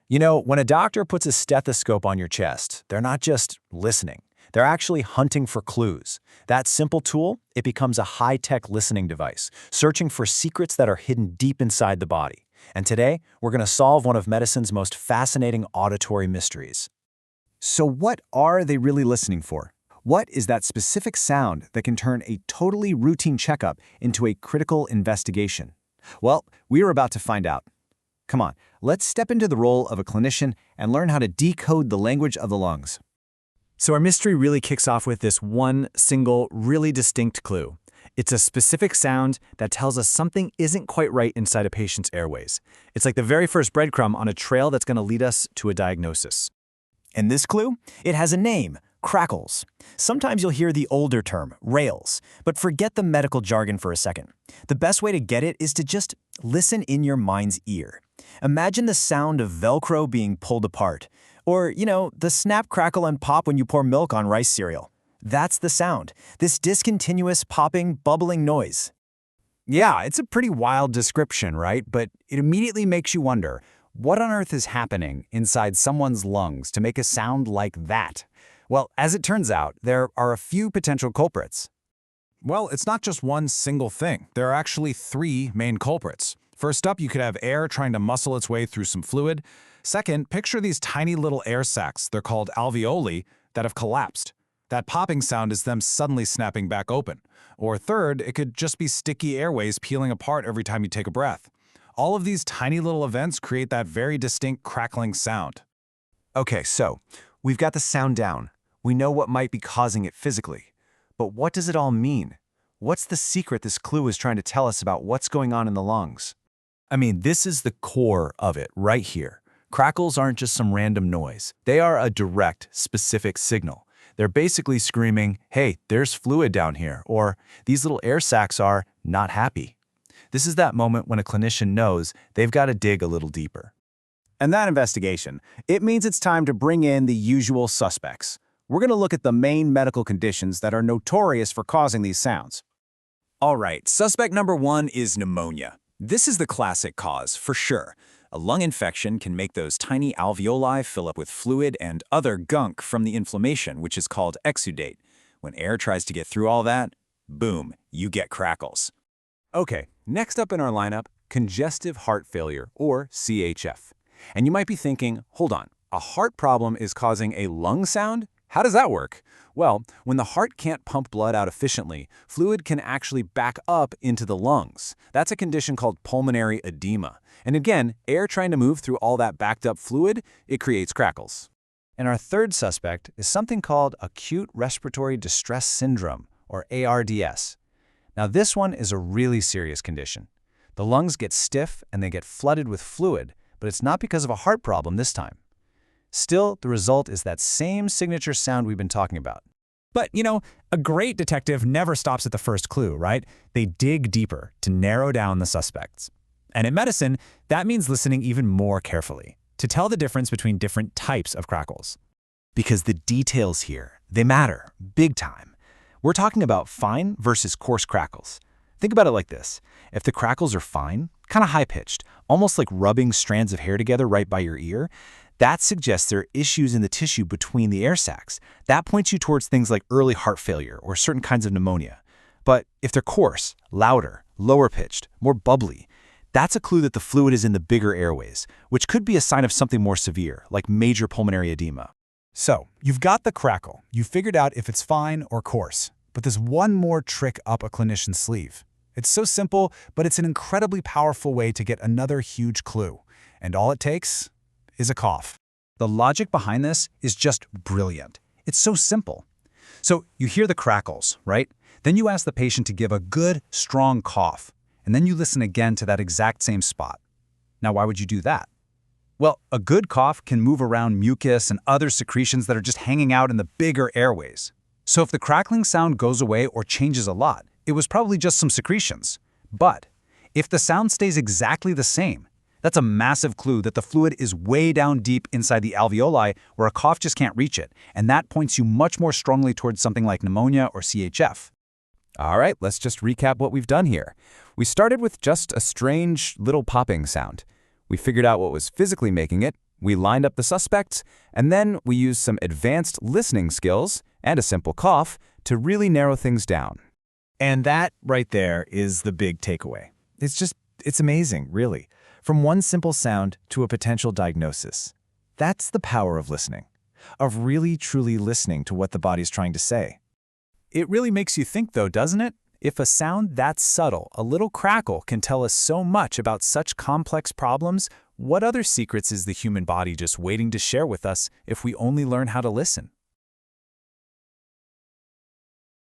You know, when a doctor puts a stethoscope on your chest, they're not just listening. They're actually hunting for clues. That simple tool, it becomes a high-tech listening device, searching for secrets that are hidden deep inside the body. And today, we're going to solve one of medicine's most fascinating auditory mysteries. So what are they really listening for? What is that specific sound that can turn a totally routine checkup into a critical investigation? Well, we are about to find out. Come on, let's step into the role of a clinician and learn how to decode the language of the lungs. So our mystery really kicks off with this one single, really distinct clue. It's a specific sound that tells us something isn't quite right inside a patient's airways. It's like the very first breadcrumb on a trail that's going to lead us to a diagnosis. And this clue? It has a name, crackles. Sometimes you'll hear the older term, rails, but forget the medical jargon for a second. The best way to get it is to just listen in your mind's ear. Imagine the sound of Velcro being pulled apart. Or, the snap, crackle, and pop when you pour milk on rice cereal. That's the sound, this discontinuous, popping, bubbling noise. Yeah, it's a pretty wild description, right? But it immediately makes you wonder, what on earth is happening inside someone's lungs to make a sound like that? Well, as it turns out, there are a few potential culprits. Well, it's not just one single thing. There are actually three main culprits. First up, you could have air trying to muscle its way through some fluid. Second, picture these tiny little air sacs, they're called alveoli, that have collapsed. That popping sound is them suddenly snapping back open. Or third, it could just be sticky airways peeling apart every time you take a breath. All of these tiny little events create that very distinct crackling sound. Okay, so we've got the sound down. We know what might be causing it physically. But what does it all mean? What's the secret this clue is trying to tell us about what's going on in the lungs? I mean, this is the core of it right here. Crackles aren't just some random noise. They are a direct, specific signal. They're basically screaming, hey, there's fluid down here, or these little air sacs are not happy. This is that moment when a clinician knows they've got to dig a little deeper. And that investigation, it means it's time to bring in the usual suspects. We're going to look at the main medical conditions that are notorious for causing these sounds. All right, suspect number one is pneumonia. This is the classic cause, for sure. A lung infection can make those tiny alveoli fill up with fluid and other gunk from the inflammation, which is called exudate. When air tries to get through all that, boom, you get crackles. Okay, next up in our lineup, congestive heart failure, or CHF. And you might be thinking, hold on, a heart problem is causing a lung sound? How does that work? Well, when the heart can't pump blood out efficiently, fluid can actually back up into the lungs. That's a condition called pulmonary edema. And again, air trying to move through all that backed up fluid, it creates crackles. And our third suspect is something called acute respiratory distress syndrome, or ARDS. Now this one is a really serious condition. The lungs get stiff and they get flooded with fluid, but it's not because of a heart problem this time. Still, the result is that same signature sound we've been talking about. But, a great detective never stops at the first clue, right? They dig deeper to narrow down the suspects. And in medicine, that means listening even more carefully to tell the difference between different types of crackles. Because the details here, they matter, big time. We're talking about fine versus coarse crackles. Think about it like this. If the crackles are fine, kind of high-pitched, almost like rubbing strands of hair together right by your ear, that suggests there are issues in the tissue between the air sacs. That points you towards things like early heart failure or certain kinds of pneumonia. But if they're coarse, louder, lower-pitched, more bubbly, that's a clue that the fluid is in the bigger airways, which could be a sign of something more severe, like major pulmonary edema. So, you've got the crackle. You've figured out if it's fine or coarse. But there's one more trick up a clinician's sleeve. It's so simple, but it's an incredibly powerful way to get another huge clue. And all it takes is a cough. The logic behind this is just brilliant. It's so simple. So you hear the crackles, right? Then you ask the patient to give a good, strong cough. And then you listen again to that exact same spot. Now, why would you do that? Well, a good cough can move around mucus and other secretions that are just hanging out in the bigger airways. So if the crackling sound goes away or changes a lot, it was probably just some secretions. But if the sound stays exactly the same, that's a massive clue that the fluid is way down deep inside the alveoli where a cough just can't reach it, and that points you much more strongly towards something like pneumonia or CHF. All right, let's just recap what we've done here. We started with just a strange little popping sound. We figured out what was physically making it, We lined up the suspects, and then we used some advanced listening skills and a simple cough to really narrow things down. And that right there is the big takeaway. It's amazing, really. From one simple sound to a potential diagnosis. That's the power of listening, of really truly listening to what the body's trying to say. It really makes you think, though, doesn't it? If a sound that subtle, a little crackle, can tell us so much about such complex problems, what other secrets is the human body just waiting to share with us if we only learn how to listen?